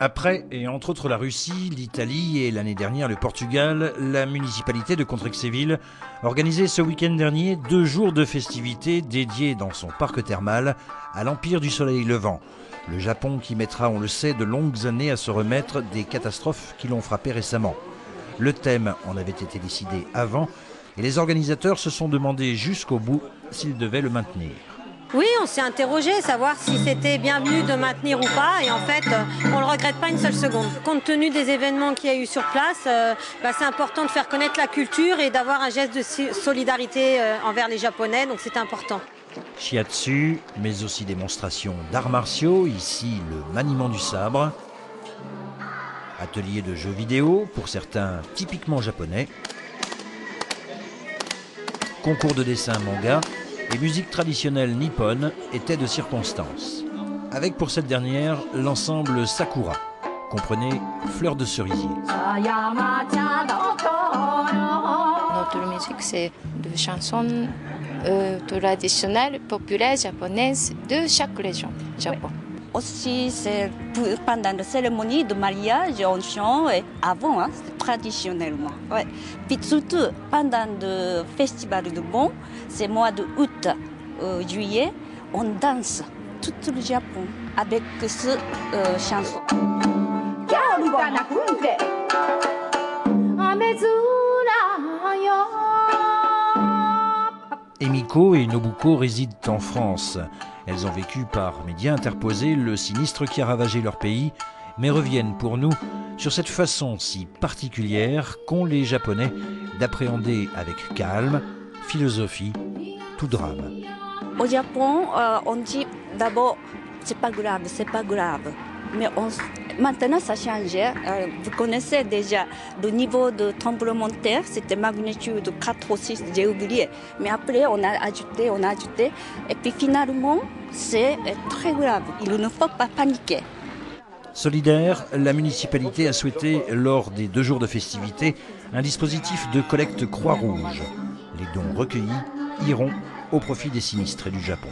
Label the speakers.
Speaker 1: Après, et entre autres la Russie, l'Italie et l'année dernière le Portugal, la municipalité de Contrexéville organisait ce week-end dernier 2 jours de festivités dédiés dans son parc thermal à l'Empire du Soleil Levant. Le Japon qui mettra, on le sait, de longues années à se remettre des catastrophes qui l'ont frappé récemment. Le thème en avait été décidé avant et les organisateurs se sont demandé jusqu'au bout s'ils devaient le maintenir.
Speaker 2: Oui, on s'est interrogé, savoir si c'était bienvenu de maintenir ou pas, et en fait, on ne le regrette pas une seule seconde. Compte tenu des événements qu'il y a eu sur place, c'est important de faire connaître la culture et d'avoir un geste de solidarité envers les Japonais, donc c'est important.
Speaker 1: Shiatsu, mais aussi démonstration d'arts martiaux, ici le maniement du sabre, atelier de jeux vidéo, pour certains typiquement japonais, concours de dessin manga, et musique traditionnelle nippone étaient de circonstance. Avec pour cette dernière l'ensemble Sakura, comprenez fleurs de cerisier.
Speaker 3: Notre musique, c'est des chansons traditionnelles, populaires japonaises de chaque région du Japon.
Speaker 4: Aussi, c'est pendant la cérémonie de mariage, on chante avant, traditionnellement. Ouais. Puis surtout, pendant le festival de Bon, c'est mois d'août, juillet, on danse tout le Japon avec ce chanson.
Speaker 1: Emiko et Nobuko résident en France. Elles ont vécu par médias interposés le sinistre qui a ravagé leur pays, mais reviennent pour nous sur cette façon si particulière qu'ont les Japonais d'appréhender avec calme, philosophie, tout drame.
Speaker 4: Au Japon, on dit d'abord c'est pas grave, c'est pas grave. Mais maintenant, ça change. Vous connaissez déjà le niveau de tremblement de terre, c'était magnitude 4 ou 6, j'ai oublié. Mais après, on a ajouté. Et puis finalement, c'est très grave. Il ne faut pas paniquer.
Speaker 1: Solidaire, la municipalité a souhaité, lors des 2 jours de festivités, un dispositif de collecte Croix-Rouge. Les dons recueillis iront au profit des sinistrés du Japon.